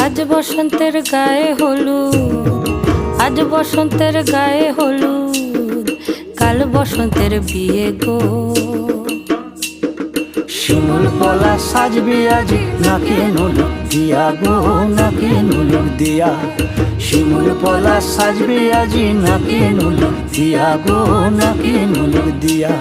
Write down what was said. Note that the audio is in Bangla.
আজ বসন্তের গায়ে হলুদ, আজ বসন্তের গায়ে হলুদ, কাল বসন্তের বিয়ে গো। শিমুল পলা সাজবে আজি নাকে নুলুক দিয়া গো, নাকে নুলুক দিয়া। শিমুল পলা সাজবে আজি নাকে নুলুক দিয়া গো, নাকে নুলুক দিয়া।